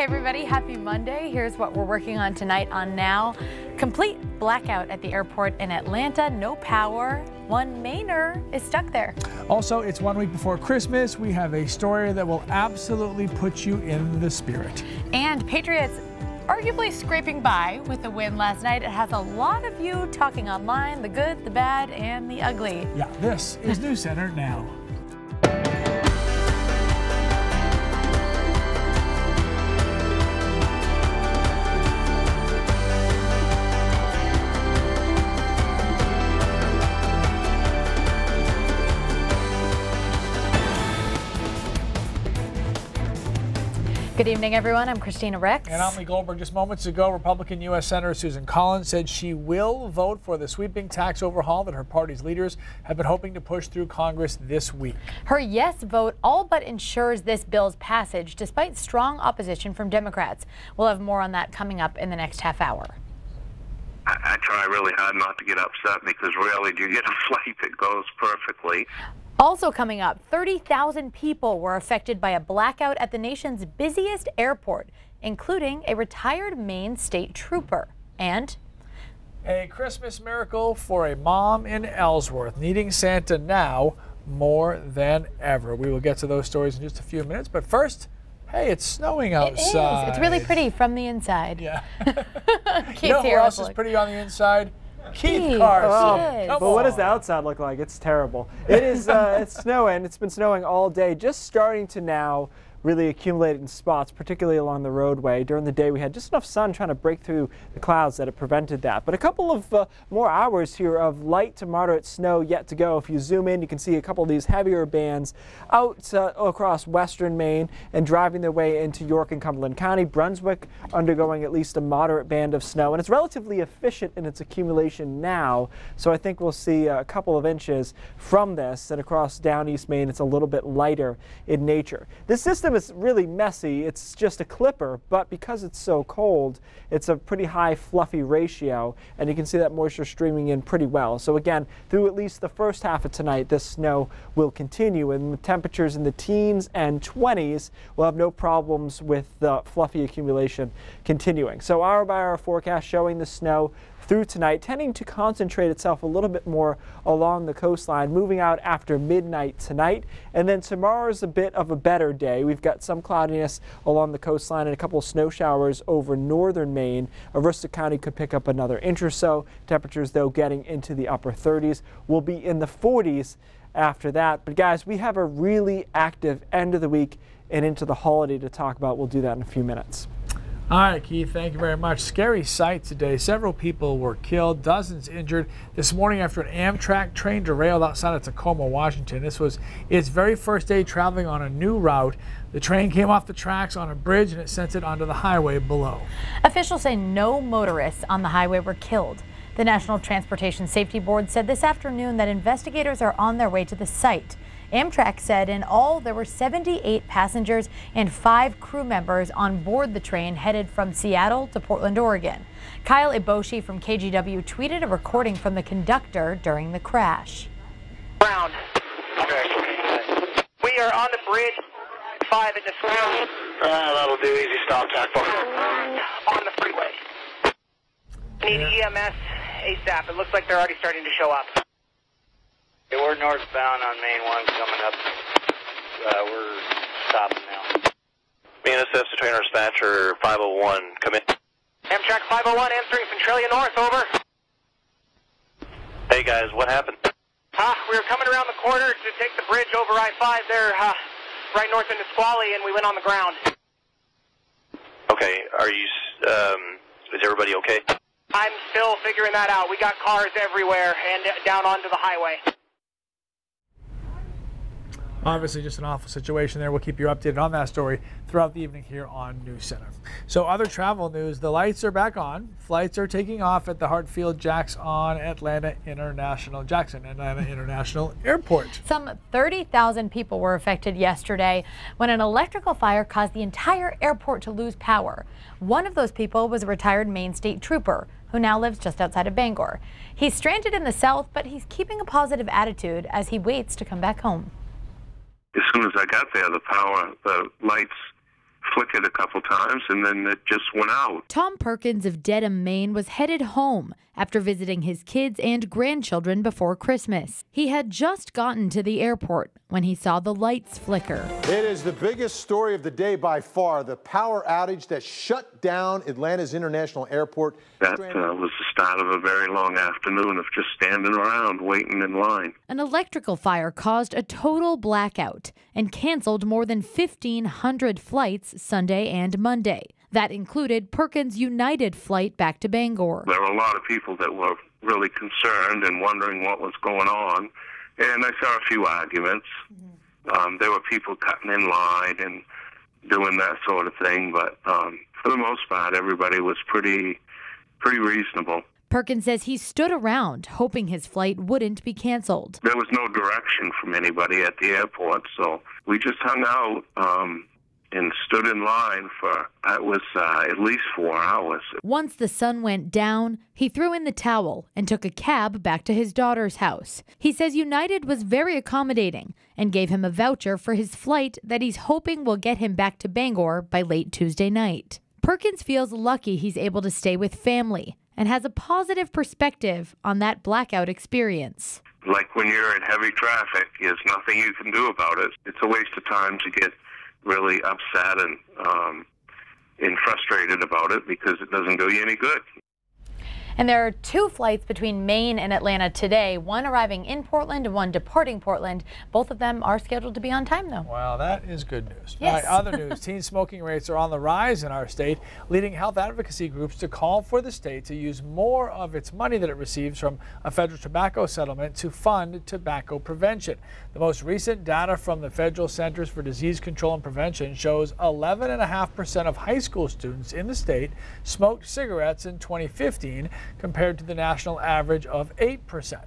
Hey everybody, happy Monday. Here's what we're working on tonight on Now. Complete blackout at the airport in Atlanta, no power. One Mainer is stuck there. Also, it's 1 week before Christmas. We have a story that will absolutely put you in the spirit. And Patriots arguably scraping by with a win last night. It has a lot of you talking online, the good, the bad, and the ugly. Yeah, this is News Center Now. Good evening, everyone. I'm Christina Rex. And I'm Lee Goldberg. Just moments ago, Republican U.S. Senator Susan Collins said she will vote for the sweeping tax overhaul that her party's leaders have been hoping to push through Congress this week. Her yes vote all but ensures this bill's passage, despite strong opposition from Democrats. We'll have more on that coming up in the next half hour. I try really hard not to get upset because rarely do you get a flight that goes perfectly. Also coming up, 30,000 people were affected by a blackout at the nation's busiest airport, including a retired Maine state trooper. And a Christmas miracle for a mom in Ellsworth, needing Santa now more than ever. We will get to those stories in just a few minutes, but first, hey, it's snowing outside. It is. It's really pretty from the inside. Yeah. You know who else is pretty on the inside? Keith Carson. But what does the outside look like? It's terrible. It is. It's snowing. It's been snowing all day. Just starting to now really accumulate in spots, particularly along the roadway. During the day, we had just enough sun trying to break through the clouds that it prevented that. But a couple of more hours here of light to moderate snow yet to go. If you zoom in, you can see a couple of these heavier bands out across western Maine and driving their way into York and Cumberland County. Brunswick undergoing at least a moderate band of snow, and it's relatively efficient in its accumulation now. So I think we'll see a couple of inches from this, and across down East Maine, it's a little bit lighter in nature. This system is really messy. It's just a clipper, but because it's so cold, it's a pretty high fluffy ratio, and you can see that moisture streaming in pretty well. So again, through at least the first half of tonight, this snow will continue, and with temperatures in the teens and 20s, we'll have no problems with the fluffy accumulation continuing. So hour-by-hour forecast showing the snow through tonight, tending to concentrate itself a little bit more along the coastline, moving out after midnight tonight. And then tomorrow is a bit of a better day. We've got some cloudiness along the coastline and a couple of snow showers over northern Maine. Aroostook County could pick up another inch or so. Temperatures, though, getting into the upper 30s. We'll be in the 40s after that. But guys, we have a really active end of the week and into the holiday to talk about. We'll do that in a few minutes. All right, Keith, thank you very much. Scary sight today. Several people were killed, dozens injured this morning after an Amtrak train derailed outside of Tacoma, Washington. This was its very first day traveling on a new route. The train came off the tracks on a bridge and it sent it onto the highway below. Officials say no motorists on the highway were killed. The National Transportation Safety Board said this afternoon that investigators are on their way to the site. Amtrak said in all there were 78 passengers and 5 crew members on board the train headed from Seattle to Portland, Oregon. Kyle Iboshi from KGW tweeted a recording from the conductor during the crash. Ground. We are on the bridge, 5 in the ground. That'll do. Easy stop, TAC 4. On the freeway. Need EMS ASAP. It looks like they're already starting to show up. We're northbound on Main 1 coming up. We're stopping now. BNSF to trainer dispatcher 501, come in. Amtrak 501 answering Centralia North, over. Hey guys, what happened? We were coming around the corner to take the bridge over I-5 there, right north into Squally, and we went on the ground. Okay, are you, is everybody okay? I'm still figuring that out. We got cars everywhere and down onto the highway. Obviously just an awful situation there. We'll keep you updated on that story throughout the evening here on News Center. So other travel news, the lights are back on. Flights are taking off at the Hartfield Jackson Atlanta International Airport. Some 30,000 people were affected yesterday when an electrical fire caused the entire airport to lose power. One of those people was a retired Maine state trooper who now lives just outside of Bangor. He's stranded in the south, but he's keeping a positive attitude as he waits to come back home. As soon as I got there, the lights flickered a couple times, and then it just went out. Tom Perkins of Dedham, Maine was headed home after visiting his kids and grandchildren before Christmas. He had just gotten to the airport when he saw the lights flicker. It is the biggest story of the day by far, the power outage that shut down Atlanta's International Airport. That was the start of a very long afternoon of just standing around waiting in line. An electrical fire caused a total blackout and canceled more than 1,500 flights Sunday and Monday. That included Perkins' United flight back to Bangor. There were a lot of people that were really concerned and wondering what was going on, and I saw a few arguments. There were people cutting in line and doing that sort of thing, but for the most part, everybody was pretty reasonable. Perkins says he stood around hoping his flight wouldn't be canceled. There was no direction from anybody at the airport, so we just hung out and stood in line for, it was at least 4 hours. Once the sun went down, he threw in the towel and took a cab back to his daughter's house. He says United was very accommodating and gave him a voucher for his flight that he's hoping will get him back to Bangor by late Tuesday night. Perkins feels lucky he's able to stay with family and has a positive perspective on that blackout experience. Like when you're in heavy traffic, there's nothing you can do about it. It's a waste of time to get really upset and frustrated about it because it doesn't do you any good. And there are 2 flights between Maine and Atlanta today, one arriving in Portland and one departing Portland. Both of them are scheduled to be on time, though. Well, that is good news. Yes. All right, other news. Teen smoking rates are on the rise in our state, leading health advocacy groups to call for the state to use more of its money that it receives from a federal tobacco settlement to fund tobacco prevention. The most recent data from the Federal Centers for Disease Control and Prevention shows 11.5% of high school students in the state smoked cigarettes in 2015, compared to the national average of 8%.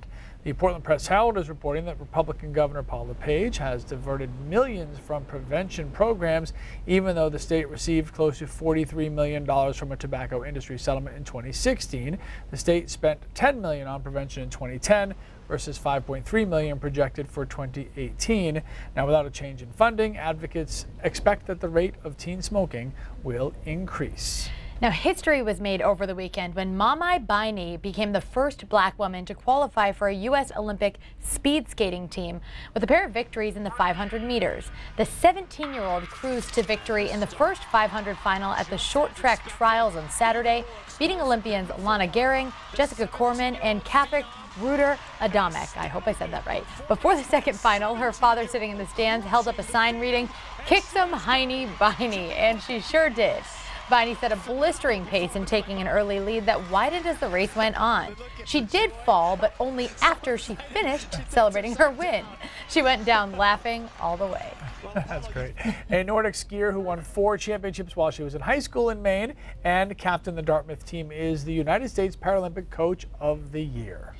The Portland Press-Herald is reporting that Republican Governor Paul LePage has diverted millions from prevention programs, even though the state received close to $43 million from a tobacco industry settlement in 2016. The state spent $10 million on prevention in 2010 versus $5.3 million projected for 2018. Now, without a change in funding, advocates expect that the rate of teen smoking will increase. Now, history was made over the weekend when Mamai Baini became the first black woman to qualify for a U.S. Olympic speed skating team with a pair of victories in the 500 meters. The 17-year-old cruised to victory in the first 500 final at the short track trials on Saturday, beating Olympians Lana Gehring, Jessica Corman, and Kafik Ruder Adamek. I hope I said that right. Before the second final, her father, sitting in the stands, held up a sign reading, "Kick some Heine Baini," and she sure did. Baini set a blistering pace in taking an early lead that widened as the race went on. She did fall, but only after she finished celebrating her win. She went down laughing all the way. That's great. A Nordic skier who won 4 championships while she was in high school in Maine and captained the Dartmouth team is the United States Paralympic Coach of the Year.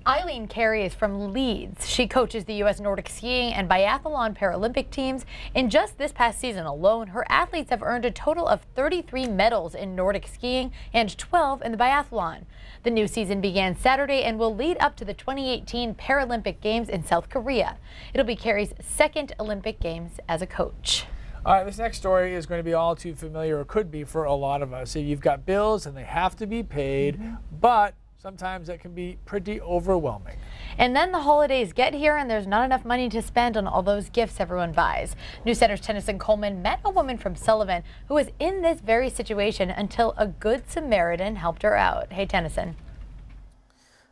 Eileen Carey is from Leeds. She coaches the U.S. Nordic skiing and biathlon Paralympic teams. In just this past season alone, her athletes have earned a total of 33 medals in Nordic skiing and 12 in the biathlon. The new season began Saturday and will lead up to the 2018 Paralympic Games in South Korea. It'll be Carey's second Olympic Games as a coach. All right, this next story is going to be all too familiar, or could be for a lot of us. So you've got bills and they have to be paid, but sometimes that can be pretty overwhelming. And then the holidays get here and there's not enough money to spend on all those gifts everyone buys. News Center's Tennyson Coleman met a woman from Sullivan who was in this very situation until a good Samaritan helped her out. Hey, Tennyson.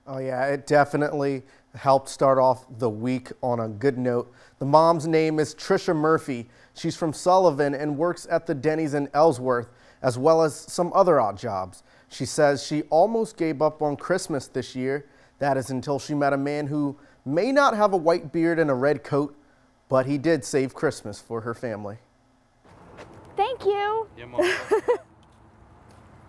Oh yeah, it definitely helped start off the week on a good note. The mom's name is Trisha Murphy. She's from Sullivan and works at the Denny's in Ellsworth, as well as some other odd jobs. She says she almost gave up on Christmas this year. That is until she met a man who may not have a white beard and a red coat, but he did save Christmas for her family. Thank you.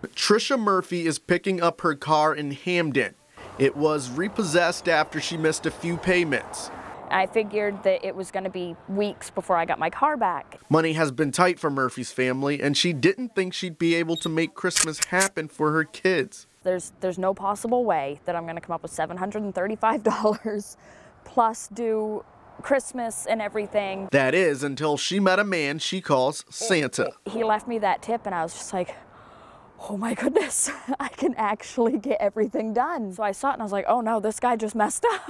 Trisha Murphy is picking up her car in Hamden. It was repossessed after she missed a few payments. I figured that it was going to be weeks before I got my car back. Money has been tight for Murphy's family, and she didn't think she'd be able to make Christmas happen for her kids. There's no possible way that I'm going to come up with $735 plus do Christmas and everything. That is until she met a man she calls Santa. He left me that tip and I was just like, oh my goodness, I can actually get everything done. So I saw it and I was like, oh no, this guy just messed up.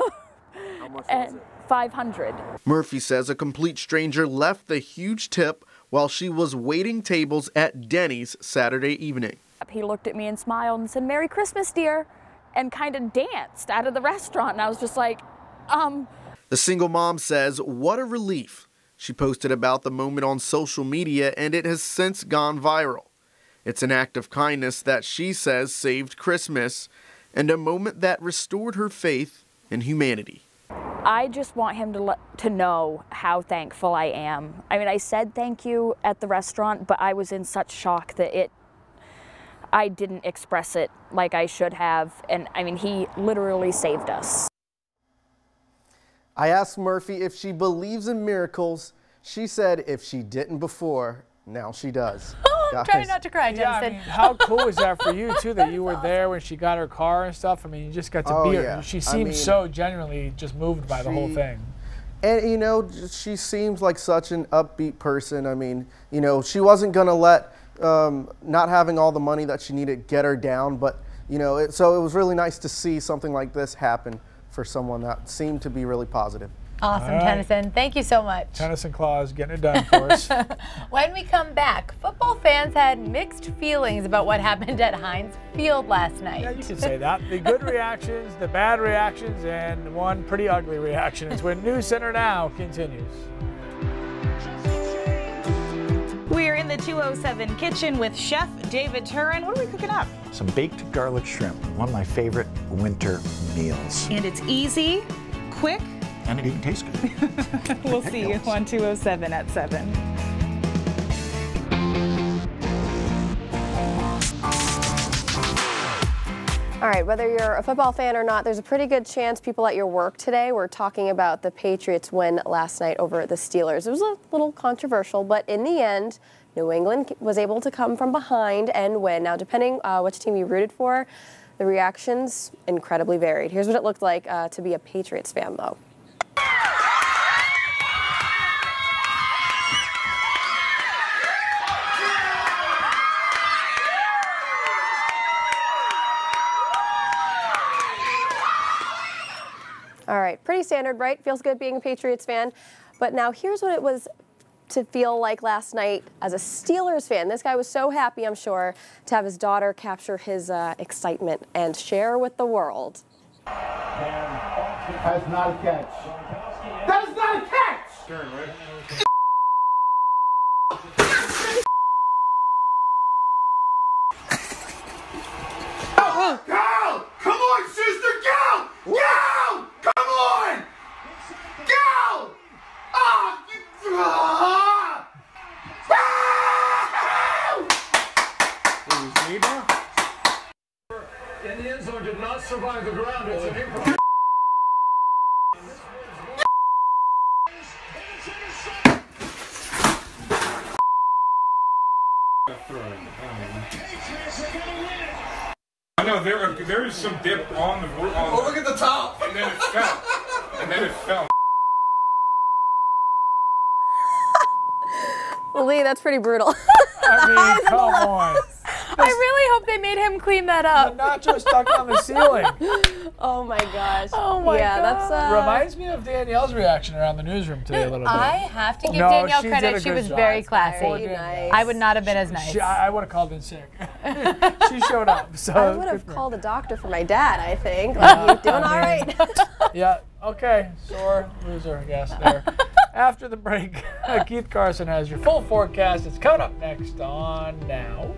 How much was it? $500. Murphy says a complete stranger left the huge tip while she was waiting tables at Denny's Saturday evening. He looked at me and smiled and said, Merry Christmas, dear, and kind of danced out of the restaurant. And I was just like, The single mom says, what a relief. She posted about the moment on social media and it has since gone viral. It's an act of kindness that she says saved Christmas and a moment that restored her faith in humanity. I just want him to know how thankful I am. I mean, I said thank you at the restaurant, but I was in such shock that I didn't express it like I should have. And I mean, he literally saved us. I asked Murphy if she believes in miracles. She said if she didn't before, now she does. I'm trying not to cry, Jensen. Yeah, I mean, how cool was that for you, too, that you were there when she got her car and stuff? I mean, you just got to be her. Yeah. She seemed so genuinely just moved by the whole thing. And, you know, she seems like such an upbeat person. I mean, you know, she wasn't going to let not having all the money that she needed get her down. But, you know, so it was really nice to see something like this happen for someone that seemed to be really positive. Awesome, right. Tennyson. Thank you so much. Tennyson Claus getting it done for us. When we come back, football fans had mixed feelings about what happened at Heinz Field last night. Yeah, you can say that. The good reactions, the bad reactions, and one pretty ugly reaction. It's when News Center Now continues. We're in the 207 kitchen with Chef David Turin. What are we cooking up? Some baked garlic shrimp, one of my favorite winter meals. And it's easy, quick, and it even tastes good. We'll see you on 207 at 7. All right, whether you're a football fan or not, there's a pretty good chance people at your work today were talking about the Patriots' win last night over the Steelers. It was a little controversial, but in the end, New England was able to come from behind and win. Now, depending which team you rooted for, the reactions incredibly varied. Here's what it looked like to be a Patriots fan, though. All right, pretty standard, right? Feels good being a Patriots fan. But now here's what it was to feel like last night as a Steelers fan. This guy was so happy, I'm sure, to have his daughter capture his excitement and share with the world. That's not a catch. That is not a catch! Turn, right? Go! Come on, sister, go! Go! Come on! Go! In the end zone did not survive the ground. It's an incredible. I know there is some dip on the roof. Oh, look at the top! And then it fell. And then it fell. Lee, that's pretty brutal. I mean, come on. I really hope they made him clean that up. The nacho stuck on the ceiling. Oh my gosh. Oh my God. That's reminds me of Danielle's reaction around the newsroom today a little bit. I have to give Danielle credit. She was very classy. Nice. I would not have been as nice. I would have called in sick. She showed up. So I would have called a doctor for my dad, I think. Like, you're doing all right. Yeah, okay. Sore loser, I guess, there. After the break, Keith Carson has your full forecast. It's coming up next on Now.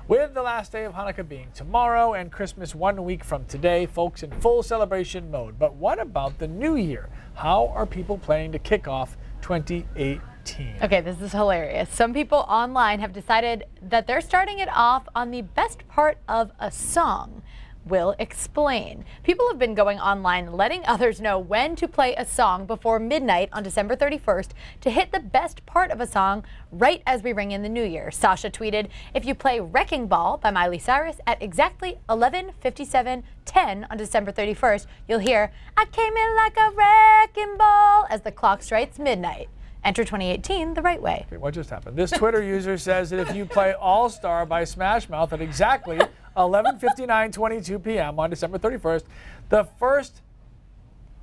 With the last day of Hanukkah being tomorrow and Christmas 1 week from today, folks in full celebration mode. But what about the new year? How are people planning to kick off 2018? Okay, this is hilarious. Some people online have decided that they're starting it off on the best part of a song. will explain. People have been going online letting others know when to play a song before midnight on December 31st to hit the best part of a song right as we ring in the new year. Sasha tweeted, if you play Wrecking Ball by Miley Cyrus at exactly 11:57:10 on December 31st, you'll hear, I came in like a wrecking ball as the clock strikes midnight. Enter 2018 the right way. Okay, what just happened? This Twitter user says that if you play All Star by Smash Mouth at exactly 11:59:22 p.m. on December 31st, the first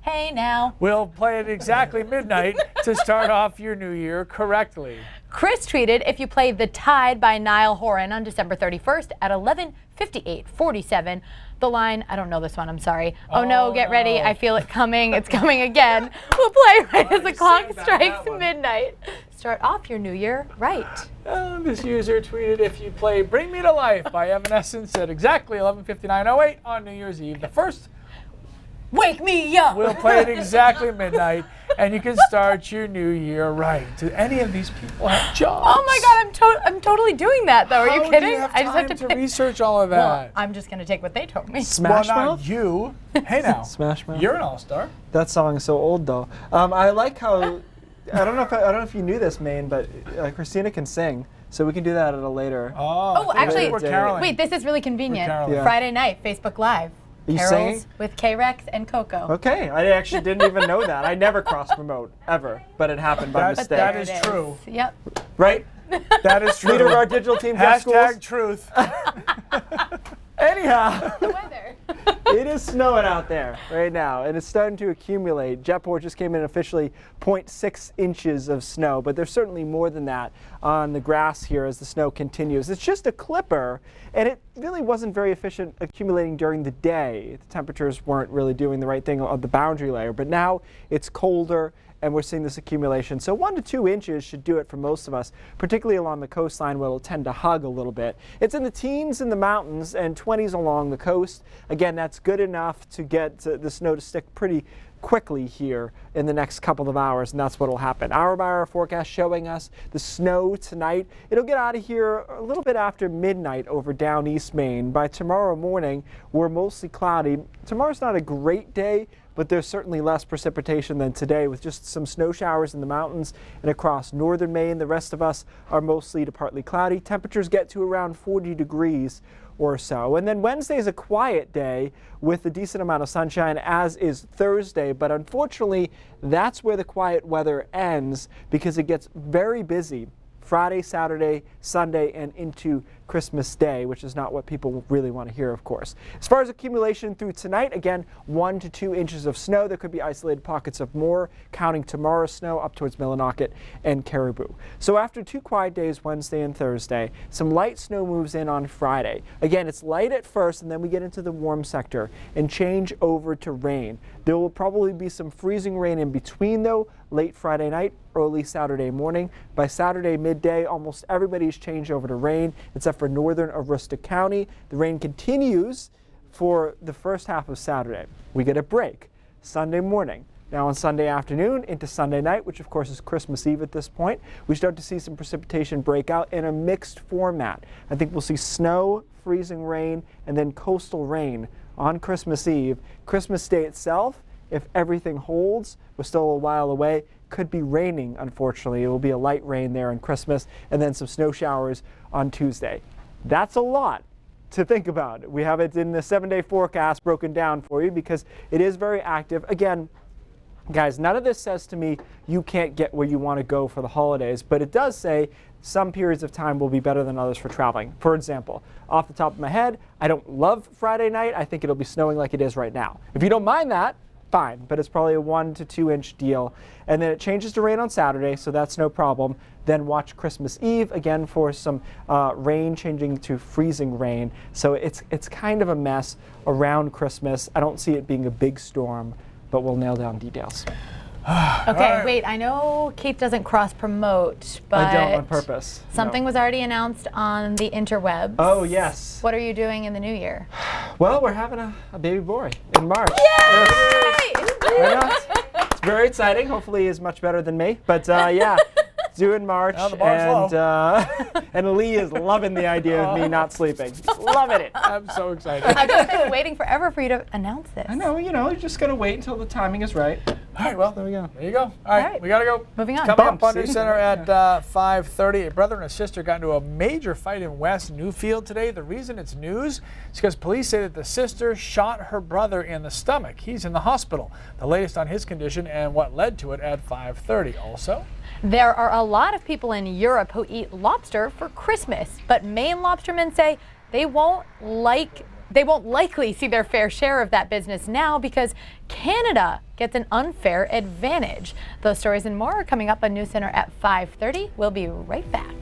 Hey now will play at exactly midnight to start off your new year correctly. Chris tweeted, if you play The Tide by Niall Horan on December 31st at 11:58:47, the line, I don't know this one, I'm sorry. Oh no, get ready, I feel it coming, it's coming again. We'll play right as the clock strikes midnight. Start off your new year right. This user tweeted, if you play Bring Me to Life by Evanescence at exactly 11:59:08 on New Year's Eve, the first Wake Me Up will play at exactly midnight, and you can start your new year right. Do any of these people have jobs? Oh my God, I'm totally doing that though. Are you kidding? Do you have I just have time to to research all of that? Well, I'm just going to take what they told me. Smash well, Mouth? not you. Hey now. Smash Mouth. You're an all-star. That song is so old though. I like how I don't know if you knew this, Maine, but Christina can sing, so we can do that at a later. Oh, actually, we're caroling. wait, this is really convenient. Yeah. Friday night, Facebook Live. Are you Carols singing? with K-Rex and Coco. Okay, I actually didn't even know that. I never cross-promote, ever, but it happened by mistake. That is true. Yep. Right? That is true. Leader of our digital team, Jeff Schools. Hashtag truth. Anyhow. The weather. It is snowing out there right now, and it's starting to accumulate. Jetport just came in officially 0.6 inches of snow, but there's certainly more than that on the grass here as the snow continues. It's just a clipper, and it really wasn't very efficient accumulating during the day. The temperatures weren't really doing the right thing on the boundary layer, but now it's colder, and we're seeing this accumulation. So 1 to 2 inches should do it for most of us, particularly along the coastline where it'll tend to hug a little bit. It's in the teens in the mountains and 20s along the coast. Again, that's good enough to get the snow to stick pretty quickly here in the next couple of hours, and that's what will happen. Hour by hour forecast showing us the snow tonight. It'll get out of here a little bit after midnight over down East Maine. By tomorrow morning, we're mostly cloudy. Tomorrow's not a great day, but there's certainly less precipitation than today, with just some snow showers in the mountains and across northern Maine. The rest of us are mostly to partly cloudy. Temperatures get to around 40 degrees or so. And then Wednesday is a quiet day with a decent amount of sunshine, as is Thursday. But unfortunately, that's where the quiet weather ends, because it gets very busy Friday, Saturday, Sunday, and into Christmas Day, which is not what people really want to hear, of course. As far as accumulation through tonight, again, 1 to 2 inches of snow. There could be isolated pockets of more, counting tomorrow's snow up towards Millinocket and Caribou. So after 2 quiet days, Wednesday and Thursday, some light snow moves in on Friday. Again, it's light at first, and then we get into the warm sector and change over to rain. There will probably be some freezing rain in between, though, late Friday night, early Saturday morning. By Saturday midday, almost everybody's changed over to rain, except for northern Aroostook County. The rain continues for the first half of Saturday. We get a break Sunday morning. Now on Sunday afternoon into Sunday night, which of course is Christmas Eve at this point, we start to see some precipitation break out in a mixed format. I think we'll see snow, freezing rain, and then coastal rain on Christmas Eve. Christmas Day itself, if everything holds, we're still a while away, could be raining, unfortunately. It will be a light rain there on Christmas, and then some snow showers on Tuesday. That's a lot to think about. We have it in the 7-day forecast broken down for you because it is very active. Again, guys, none of this says to me you can't get where you want to go for the holidays, but it does say some periods of time will be better than others for traveling. For example, off the top of my head, I don't love Friday night. I think it'll be snowing like it is right now. If you don't mind that, fine, but it's probably a 1 to 2 inch deal. And then it changes to rain on Saturday, so that's no problem. Then watch Christmas Eve again for some rain changing to freezing rain. So it's kind of a mess around Christmas. I don't see it being a big storm, but we'll nail down details. Okay, wait, I know Keith doesn't cross-promote, but I don't on purpose. Something was already announced on the interwebs. Oh, yes. What are you doing in the new year? Well, we're having a baby boy in March. Yay! Yes. Why not? It's very exciting. Hopefully he's much better than me. But yeah, due in March, Now the bar's and Lee is loving the idea of me not sleeping. Loving it. I'm so excited. I've just been waiting forever for you to announce this. I know, you just gotta wait until the timing is right. All right, well, there we go. There you go. All right, we gotta go. Moving on. Coming up on News Center at 5:30, a brother and a sister got into a major fight in West Newfield today. The reason it's news is because police say that the sister shot her brother in the stomach. He's in the hospital. The latest on his condition and what led to it at 5:30. Also, there are a lot of people in Europe who eat lobster for Christmas, but Maine lobstermen say they won't likely see their fair share of that business now because Canada gets an unfair advantage. Those stories and more are coming up on News Center at 5:30. We'll be right back.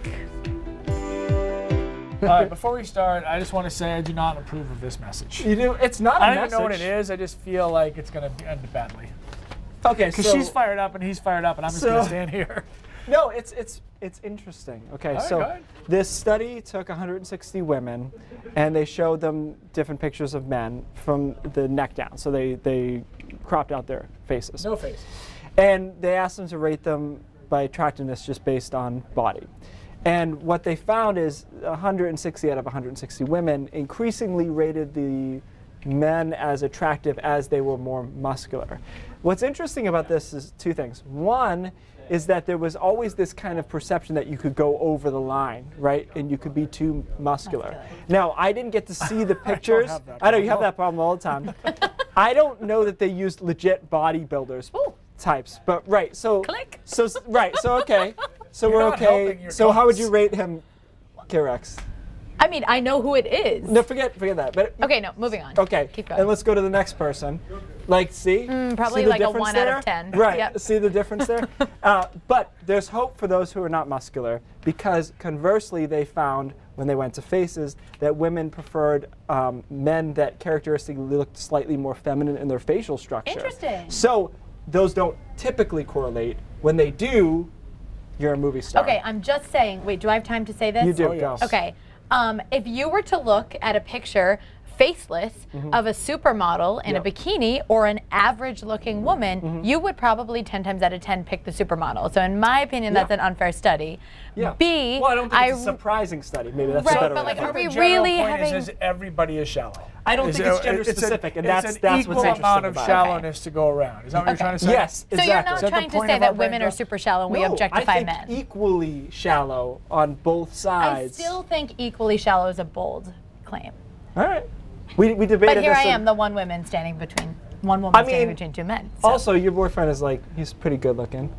all right, before we start, I just want to say I do not approve of this message. You do? It's not a I don't message. even know what it is. I just feel like it's going to end badly. Okay, because she's fired up and he's fired up, and I'm just going to stand here. No, it's interesting. Okay, All right, go ahead. This study took 160 women, and they showed them different pictures of men from the neck down. So they cropped out their faces. No face. And they asked them to rate them by attractiveness just based on body. And what they found is 160 out of 160 women increasingly rated the men as attractive as they were more muscular. What's interesting about this is two things. One is that there was always this kind of perception that you could go over the line, right? And you could be too muscular. Now, I didn't get to see the pictures. I know you have that problem all the time. I don't know that they used legit bodybuilders types, but right. So click. So right. So okay. So You're we're not okay. helping your So how would cause. you rate him, K-Rex? I mean, I know who it is. No, forget that. But Okay, no, moving on. okay. Keep going. And let's go to the next person. Like, see? Probably See the like a difference 1 there? out of 10. Right. Yep. See the difference there? But there's hope for those who are not muscular because conversely, they found when they went to faces that women preferred men that characteristically looked slightly more feminine in their facial structure. Interesting. So those don't typically correlate. When they do, you're a movie star. Okay, I'm just saying. Wait, do I have time to say this? You do. Go. Okay. If you were to look at a picture faceless of a supermodel in a bikini or an average looking woman, you would probably 10 times out of 10 pick the supermodel. So in my opinion, that's an unfair study. Yeah. B, well, I don't think it's a surprising study. Maybe that's a Right, better but way. like, are we The general really point having... is everybody is shallow. I don't think it's gender specific, and that's what's interesting an equal amount of about it. shallowness to go around. Is that what you're trying to say? Yes, exactly. So you're not trying to say that women are super shallow and we objectify I think men? equally shallow on both I sides. still think equally shallow is a bold claim. All right. We debated But here this. I am, the one woman standing between standing between two men. So. Also, your boyfriend is like, he's pretty good looking.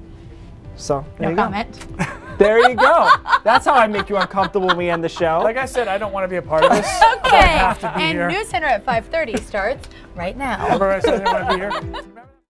So, there No you go. comment. There you go. That's how I make you uncomfortable when we end the show. Like I said, I don't want to be a part of this. Okay, I have to be and here. News Center at 5:30 starts right now. Remember I said I didn't want to be here?